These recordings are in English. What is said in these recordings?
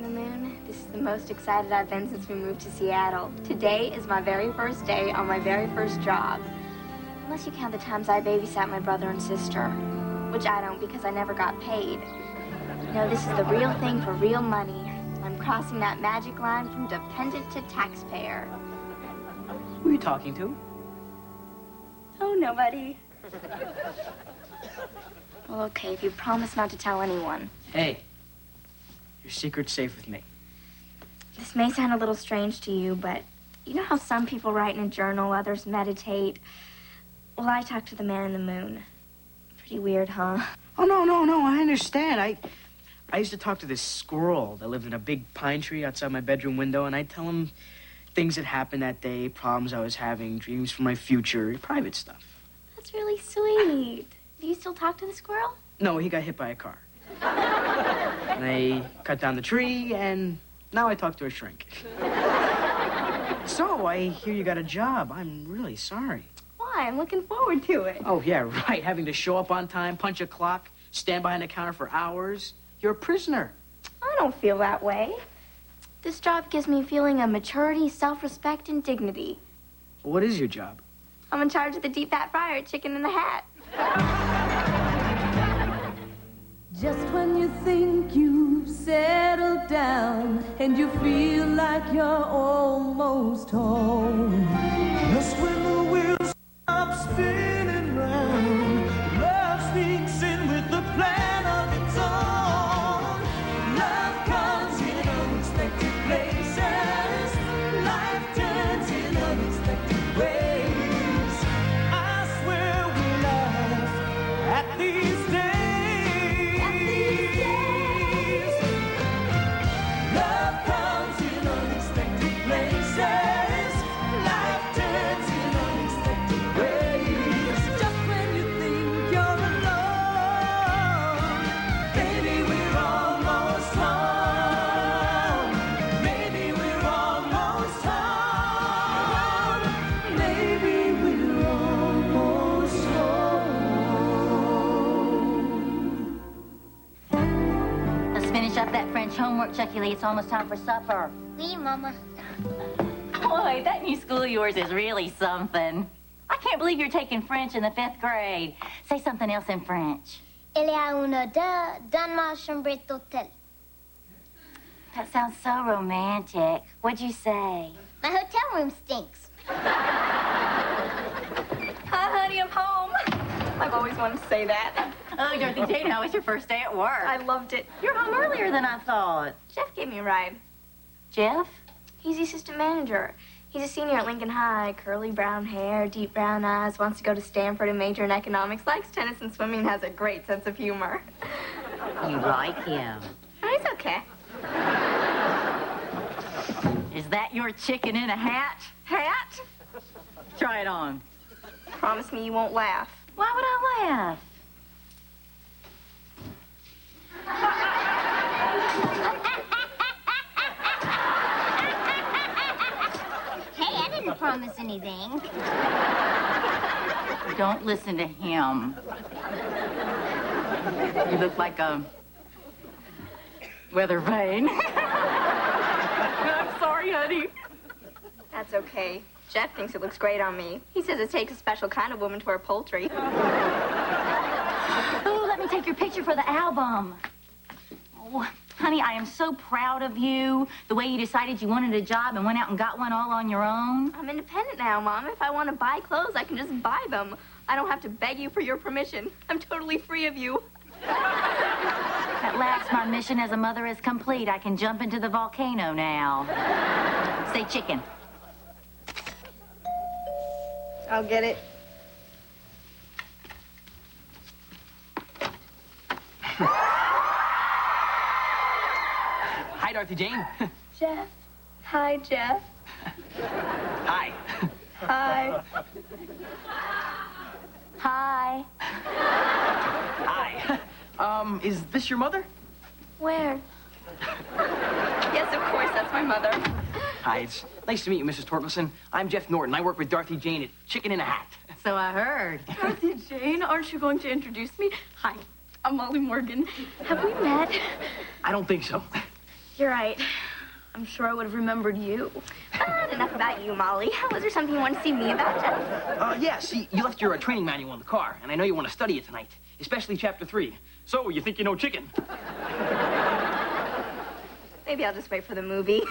in the Moon. This is the most excited I've been since we moved to Seattle. Today is my very first day on my very first job. Unless you count the times I babysat my brother and sister, which I don't because I never got paid. No, this is the real thing for real money. I'm crossing that magic line from dependent to taxpayer. Who are you talking to? Oh, nobody. Well, okay, if you promise not to tell anyone. Hey, your secret's safe with me. This may sound a little strange to you, but you know how some people write in a journal, others meditate? Well, I talk to the man in the moon. Pretty weird, huh? Oh, no, I understand. I used to talk to this squirrel that lived in a big pine tree outside my bedroom window, and I'd tell him things that happened that day, problems I was having, dreams for my future, private stuff. That's really sweet. Do you still talk to the squirrel? No, he got hit by a car. And they cut down the tree, and now I talk to a shrink. So, I hear you got a job. I'm really sorry. Why? I'm looking forward to it. Oh, yeah, right. Having to show up on time, punch a clock, stand behind the counter for hours. You're a prisoner. I don't feel that way. This job gives me a feeling of maturity, self-respect, and dignity. What is your job? I'm in charge of the deep fat fryer chicken in the hat. Just when you think you've settled down and you feel like you're almost home, just when the wheels stop spinning round, love sneaks in with the plan of its own. Love comes in unexpected places, life turns in unexpected ways. I swear we laugh at these days. Love comes in unexpected places, life turns in unexpected ways. Just when you think you're alone, baby, we're almost home. Maybe we're almost home. Maybe we're almost home. Let's finish up that French homework, Chucky Lee. It's almost time for supper. Oui, Mama. Boy, that new school of yours is really something. I can't believe you're taking French in the 5th grade. Say something else in French. Il y a une odeur dans ma chambre d'hôtel. That sounds so romantic. What'd you say? My hotel room stinks. Hi, honey, I'm home. I've always wanted to say that. Oh, Dorothy Jane, how was your first day at work? I loved it. You're home earlier than I thought. Jeff gave me a ride. Jeff? He's the assistant manager. He's a senior at Lincoln High, curly brown hair, deep brown eyes, wants to go to Stanford and major in economics, likes tennis and swimming, and has a great sense of humor. You like him. Oh, he's okay. Is that your chicken in a hat? Hat? Try it on. Promise me you won't laugh. Why would I laugh? Hey, I didn't promise anything. Don't listen to him. You look like a weather vane. I'm sorry, honey. That's okay. Jeff thinks it looks great on me. He says it takes a special kind of woman to wear poultry. Oh, let me take your picture for the album. Oh, honey, I am so proud of you. The way you decided you wanted a job and went out and got one all on your own. I'm independent now, Mom. If I want to buy clothes, I can just buy them. I don't have to beg you for your permission. I'm totally free of you. At last, my mission as a mother is complete. I can jump into the volcano now. Say chicken. I'll get it. Hi, Dorothy Jane. Jeff. Hi, Jeff. Hi. Hi. Hi. Hi. Is this your mother? Where? Yes, of course, that's my mother. Hi, it's nice to meet you, Mrs. Torkelson. I'm Jeff Norton. I work with Dorothy Jane at Chicken in a Hat. So I heard. Dorothy Jane, aren't you going to introduce me? Hi, I'm Molly Morgan. Have we met? I don't think so. You're right. I'm sure I would have remembered you. But enough about you, Molly. Was there something you wanted to see me about, Jeff? Yeah, see, you left your training manual in the car, and I know you want to study it tonight, especially Chapter 3. So, you think you know chicken? Maybe I'll just wait for the movie.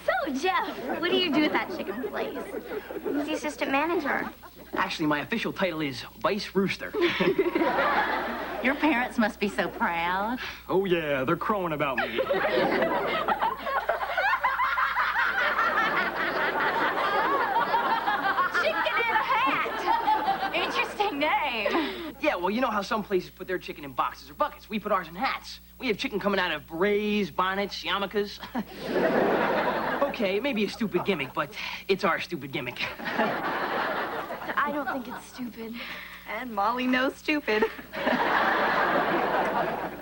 So, Jeff, what do you do at that chicken place? Who's the assistant manager? Actually, my official title is Vice Rooster. Your parents must be so proud. Oh, yeah, they're crowing about me. Chicken in a hat! Interesting name. Yeah, well, you know how some places put their chicken in boxes or buckets. We put ours in hats. We have chicken coming out of berets, bonnets, yarmulkes. Okay, it may be a stupid gimmick, but it's our stupid gimmick. I don't think it's stupid. And Molly knows stupid.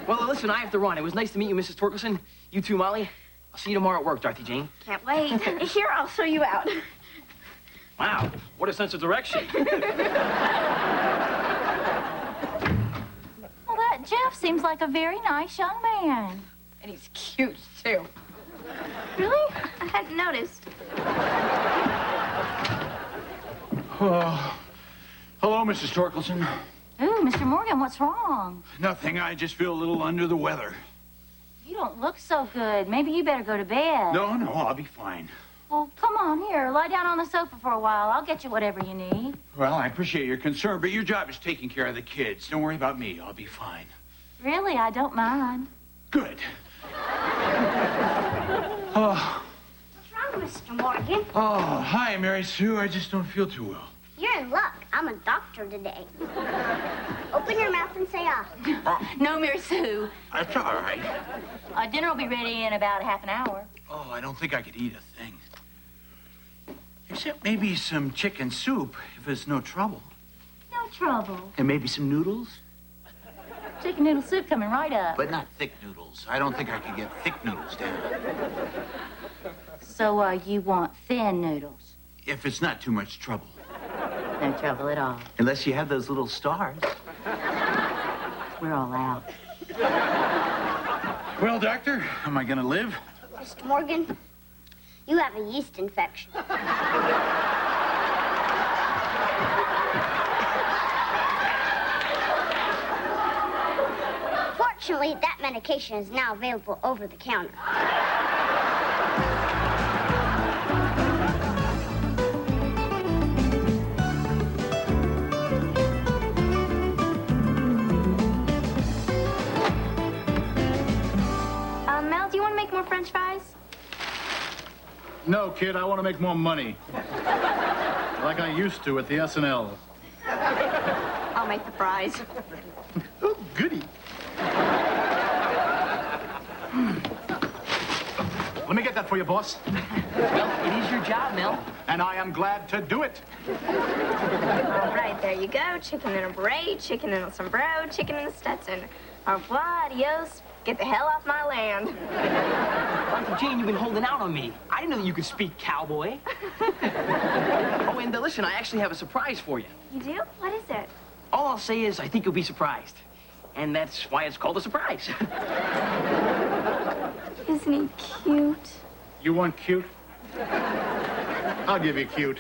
Well, listen, I have to run. It was nice to meet you, Mrs. Torkelson. You too, Molly. I'll see you tomorrow at work, Dorothy Jane. Can't wait. Here, I'll show you out. Wow, what a sense of direction. Well, that Jeff seems like a very nice young man. And he's cute, too. Really? I hadn't noticed. Hello, Mrs. Torkelson. Ooh, Mr. Morgan, what's wrong? Nothing. I just feel a little under the weather. You don't look so good. Maybe you better go to bed. No, I'll be fine. Well, come on, here. Lie down on the sofa for a while. I'll get you whatever you need. Well, I appreciate your concern, but your job is taking care of the kids. Don't worry about me. I'll be fine. Really, I don't mind. Good. What's wrong, Mr. Morgan? Oh, hi, Mary Sue. I just don't feel too well. You're in luck. I'm a doctor today. Open your mouth and say ah. No, Mary Sue. That's all right. Dinner will be ready in about a half an hour. Oh, I don't think I could eat a thing. Except maybe some chicken soup, if it's no trouble. No trouble. And maybe some noodles? Chicken noodle soup coming right up. But not thick noodles. I don't think I could get thick noodles down. So, you want thin noodles? If it's not too much trouble. No trouble at all. Unless you have those little stars. We're all out. Well, Doctor, am I gonna live? Mr. Morgan, you have a yeast infection. Fortunately, that medication is now available over the counter. Mel, do you want to make more French fries? No, kid, I want to make more money. Like I used to at the SNL. I'll make the fries. Oh, goody. Let me get that for you, boss. Well, it is your job, Mel. And I am glad to do it. All right, there you go. Chicken in a beret, chicken in a sombrero, chicken in a Stetson. Au revoir, adios. Get the hell off my land. Dorothy Jane, you've been holding out on me. I didn't know that you could speak cowboy. Oh, and listen, I actually have a surprise for you. You do? What is it? All I'll say is I think you'll be surprised. And that's why it's called a surprise. Isn't he cute? You want cute? I'll give you cute.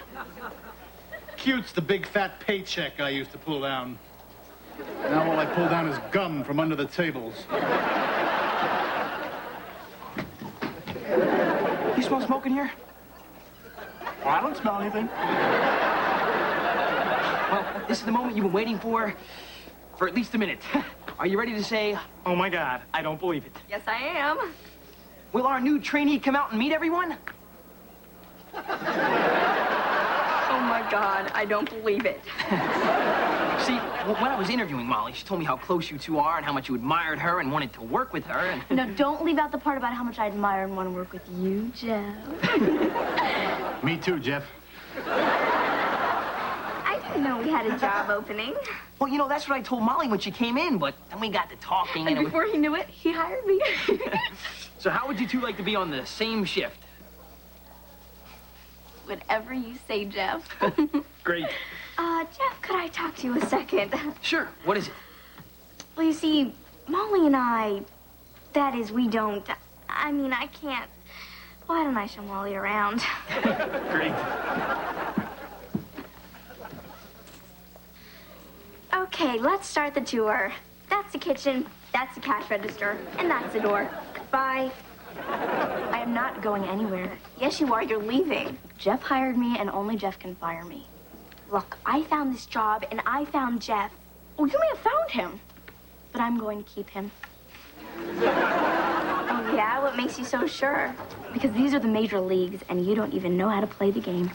Cute's the big fat paycheck I used to pull down. Now all I pull down is gum from under the tables. You smell smoke in here? Oh, I don't smell anything. Well, this is the moment you've been waiting for at least a minute. Are you ready to say, oh my God, I don't believe it? Yes, I am. Will our new trainee come out and meet everyone? Oh my God, I don't believe it. See, when I was interviewing Molly, she told me how close you two are and how much you admired her and wanted to work with her. And No, don't leave out the part about how much I admire and want to work with you, Jeff. Me too, Jeff. I didn't know we had a job opening. well, you know, that's what I told Molly when she came in, but then we got to talking. And it before he knew it, he hired me. So how would you two like to be on the same shift? Whatever you say, Jeff. Great. Jeff, could I talk to you a second? Sure. What is it? Well, you see, Molly and I, That is, we don't. I mean, I can't. Why don't I show Molly around? Great. Okay, let's start the tour. That's the kitchen, that's the cash register, and that's the door. Goodbye. I am not going anywhere. Yes, you are. You're leaving. Jeff hired me, and only Jeff can fire me. Look, I found this job, and I found Jeff. Oh, you may have found him, but I'm going to keep him. Oh, yeah? What makes you so sure? Because these are the major leagues, and you don't even know how to play the game.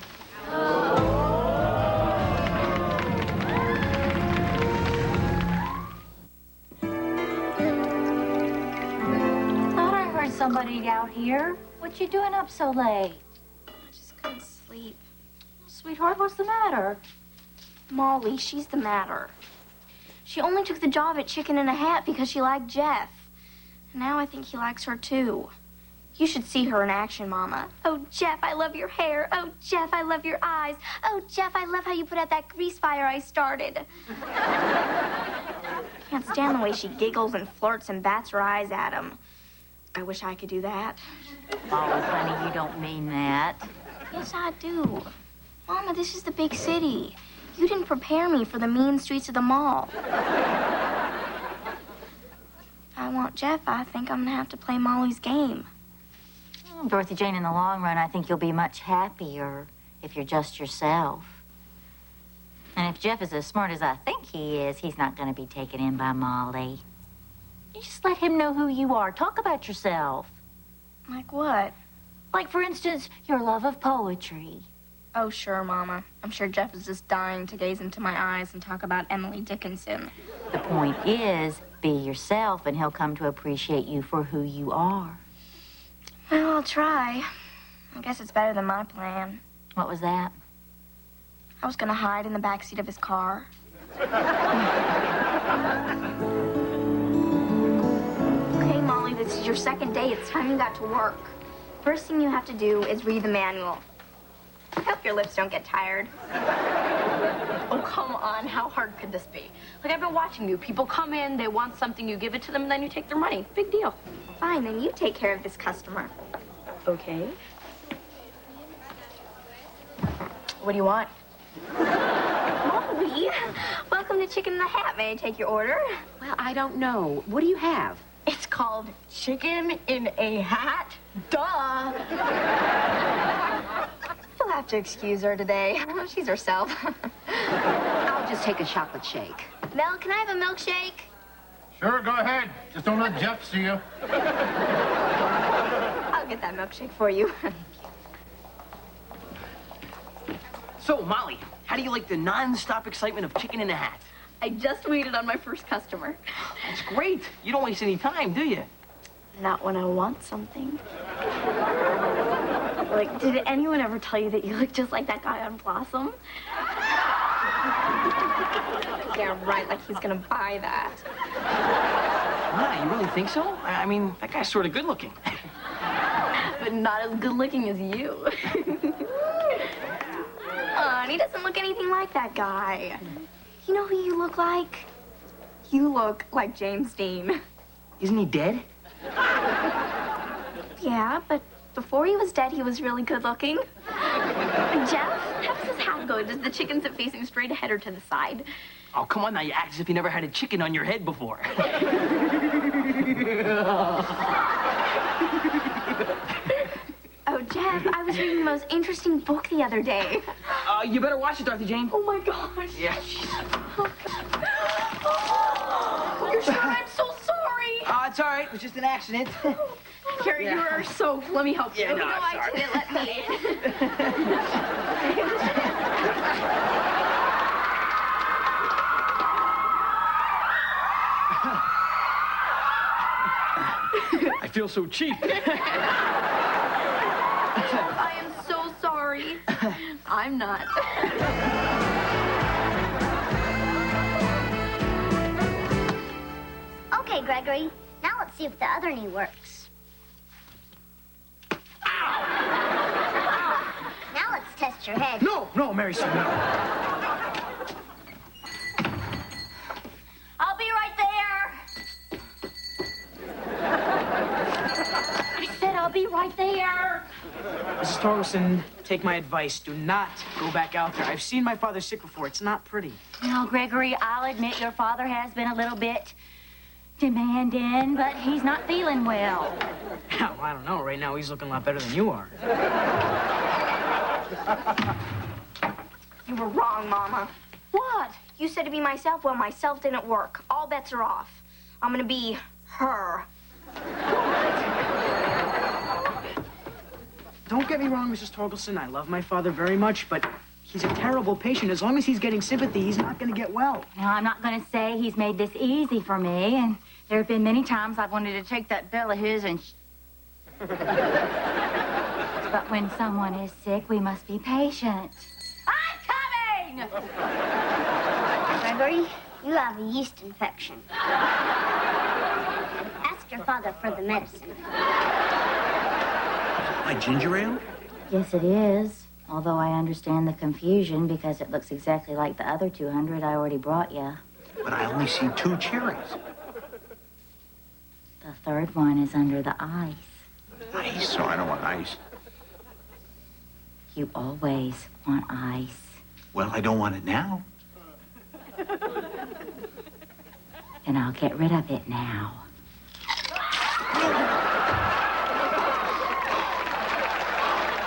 Thought I heard somebody out here. What you doing up so late? I just couldn't sleep. Sweetheart, what's the matter? Molly, she's the matter. She only took the job at Chicken in a Hat because she liked Jeff. And now I think he likes her, too. You should see her in action, Mama. Oh, Jeff, I love your hair. Oh, Jeff, I love your eyes. Oh, Jeff, I love how you put out that grease fire I started. Can't stand the way she giggles and flirts and bats her eyes at him. I wish I could do that. Oh, honey, you don't mean that. Yes, I do. Mama, this is the big city. You didn't prepare me for the mean streets of the mall. If I want Jeff, I think I'm gonna have to play Molly's game. Dorothy Jane, in the long run, I think you'll be much happier if you're just yourself. And if Jeff is as smart as I think he is, he's not going to be taken in by Molly. You just let him know who you are. Talk about yourself. Like what? Like, for instance, your love of poetry. Oh, sure, Mama. I'm sure Jeff is just dying to gaze into my eyes and talk about Emily Dickinson. The point is, be yourself, and he'll come to appreciate you for who you are. Well, I'll try. I guess it's better than my plan. What was that? I was gonna hide in the backseat of his car. Okay, Molly, this is your second day. It's time you got to work. First thing you have to do is read the manual. I hope your lips don't get tired. Oh, come on. How hard could this be? Like, I've been watching you. People come in, they want something, you give it to them, and then you take their money. Big deal. Fine, then you take care of this customer. Okay. What do you want? Molly, welcome to Chicken in a Hat. May I take your order? Well, I don't know. What do you have? It's called Chicken in a Hat. Duh. You'll have to excuse her today. She's herself. I'll just take a chocolate shake. Mel, can I have a milkshake? Sure, go ahead. Just don't let Jeff see you. I'll get that milkshake for you. So, Molly, how do you like the non-stop excitement of Chicken in a Hat? I just waited on my first customer. That's great. You don't waste any time, do you? Not when I want something. Like, did anyone ever tell you that you look just like that guy on Blossom? Yeah, right, like he's gonna buy that. Ah, you really think so? I mean, that guy's sort of good looking. But not as good looking as you. And he doesn't look anything like that guy. You know who you look like? You look like James Dean. Isn't he dead? Yeah, but before he was dead, he was really good looking. Jeff, how does this hat go? Does the chicken sit facing straight ahead or to the side? Oh, come on now. You act as if you never had a chicken on your head before. Oh, Jeff, I was reading the most interesting book the other day. You better watch it, Dorothy Jane. Oh, my gosh. Yeah. You're sure? I'm so sorry. It's all right. It was just an accident. Carrie, you are soaked. Let me help you. Yeah, no, No, it's all I right. didn't. Let me I feel so cheap. I am so sorry. I'm not. Okay, Gregory. Now let's see if the other knee works. Now let's test your head. No, Mary Sue, no. I'll be right there. be right there. Mrs. Torkelson, take my advice. Do not go back out there. I've seen my father sick before. It's not pretty. No, Gregory, I'll admit your father has been a little bit demanding, but he's not feeling well. Well, I don't know. Right now, he's looking a lot better than you are. You were wrong, Mama. What? You said to be myself. Well, myself didn't work. All bets are off. I'm gonna be her. Don't get me wrong, Mrs. Torkelson. I love my father very much, but he's a terrible patient. As long as he's getting sympathy, he's not going to get well. Now, I'm not going to say he's made this easy for me, and there have been many times I've wanted to take that bill of his and... But when someone is sick, we must be patient. I'm coming! Gregory, you have a yeast infection. Ask your father for the medicine. My ginger ale? Yes, it is. Although I understand the confusion because it looks exactly like the other 200 I already brought you. But I only see 2 cherries. The third one is under the ice. Ice? Oh, I don't want ice. You always want ice. Well, I don't want it now. And I'll get rid of it now.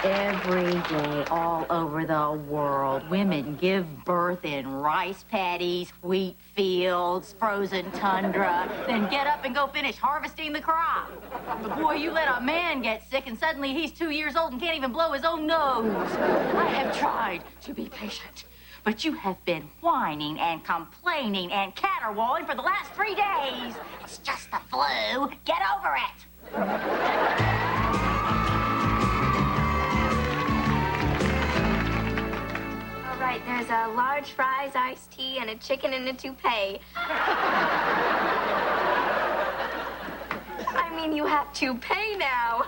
Every day, all over the world, women give birth in rice paddies, wheat fields, frozen tundra, then get up and go finish harvesting the crop. But boy, you let a man get sick and suddenly he's 2 years old and can't even blow his own nose. I have tried to be patient, but you have been whining and complaining and caterwauling for the last 3 days. It's just the flu. Get over it. Right, there's a large fries, iced tea, and a chicken in a toupee. I mean, you have toupee now.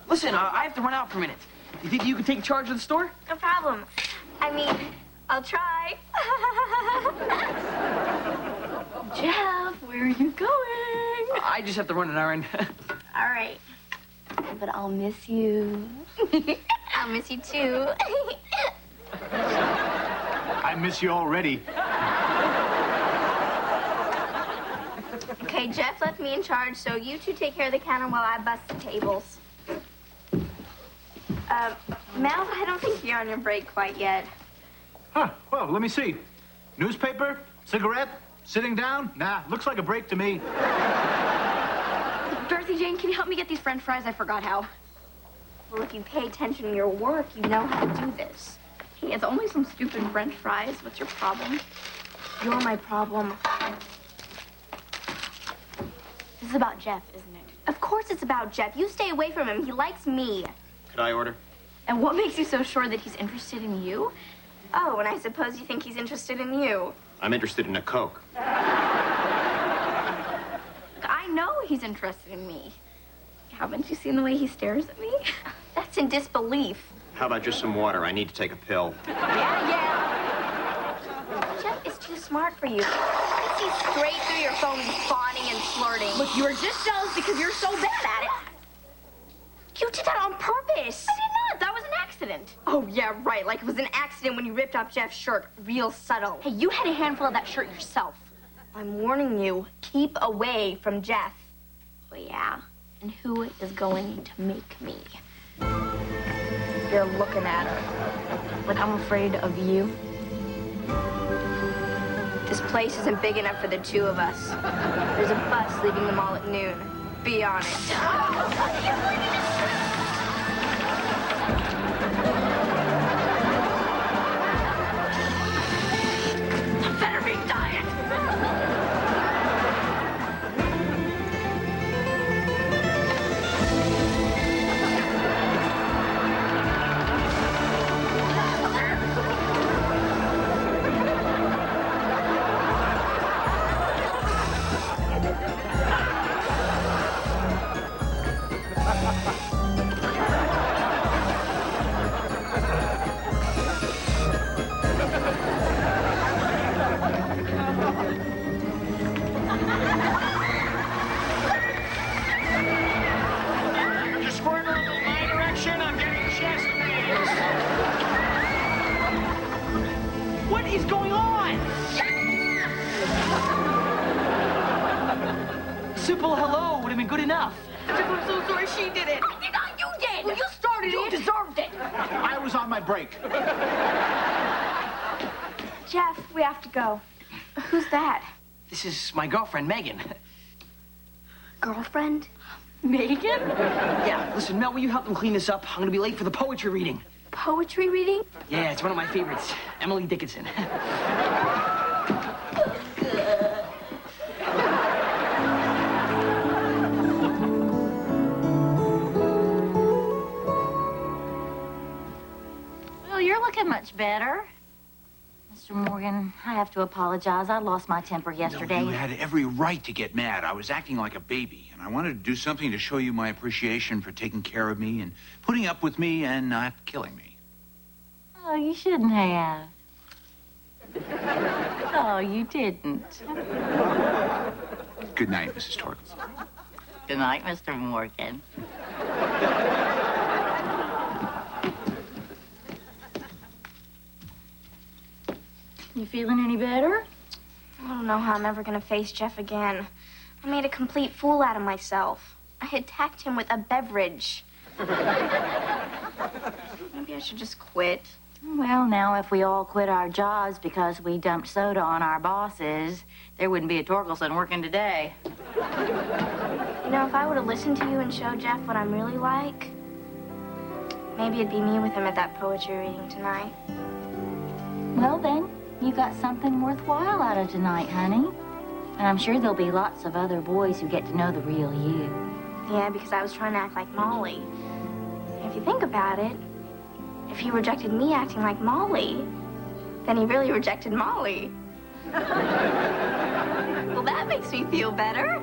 Listen, I have to run out for a minute. You think you can take charge of the store? No problem. I mean, I'll try. Jeff, where are you going? I just have to run an errand. All right. But I'll miss you. I'll miss you too. I miss you already. Okay, Jeff left me in charge, so you two take care of the counter while I bust the tables. Mel, I don't think you're on your break quite yet. Huh, well, let me see. Newspaper? Cigarette? Sitting down? Nah, looks like a break to me. Dorothy Jane, can you help me get these French fries? I forgot how. Well, if you pay attention to your work, you know how to do this. Hey, it's only some stupid French fries. What's your problem? You're my problem. This is about Jeff, isn't it? Of course it's about Jeff. You stay away from him. He likes me. Could I order? And what makes you so sure that he's interested in you? Oh, and I suppose you think he's interested in you. I'm interested in a Coke. I know he's interested in me. Haven't you seen the way he stares at me? That's in disbelief. How about just some water? I need to take a pill. Yeah. Jeff is too smart for you. I see straight through your phone fawning and flirting. Look, you are just jealous because you're so bad at it. You did that on purpose. I did not. That was an accident. Oh, yeah, right. Like it was an accident when you ripped off Jeff's shirt. Real subtle. Hey, you had a handful of that shirt yourself. I'm warning you. Keep away from Jeff. Oh, yeah. And who is going to make me? You're looking at her. Like I'm afraid of you? This place isn't big enough for the two of us. There's a bus leaving the mall at noon. Be on it. Better be dying. simple hello would have been good enough. Jeff, I'm so sorry she did it. I did not, you did. Well, you started it. You deserved it. I was on my break. Jeff, we have to go. Who's that? This is my girlfriend, Megan. Girlfriend? Megan? Yeah, listen, Mel, will you help them clean this up? I'm gonna be late for the poetry reading. Poetry reading? Yeah, it's one of my favorites. Emily Dickinson. Well, you're looking much better. Mr. Morgan, I have to apologize. I lost my temper yesterday. No, you had every right to get mad. I was acting like a baby, and I wanted to do something to show you my appreciation for taking care of me and putting up with me and not killing me. Oh, you shouldn't have. Oh, you didn't. Good night, Mrs. Torkelson. Good night, Mr. Morgan. You feeling any better? I don't know how I'm ever gonna face Jeff again. I made a complete fool out of myself. I attacked him with a beverage. Maybe I should just quit. Well, now, if we all quit our jobs because we dumped soda on our bosses, there wouldn't be a Torkelson working today. You know, if I would have listened to you and showed Jeff what I'm really like, maybe it'd be me with him at that poetry reading tonight. Well, then, you got something worthwhile out of tonight, honey. And I'm sure there'll be lots of other boys who get to know the real you. Yeah, because I was trying to act like Molly. And if you think about it, if he rejected me acting like Molly, then he really rejected Molly. Well, that makes me feel better.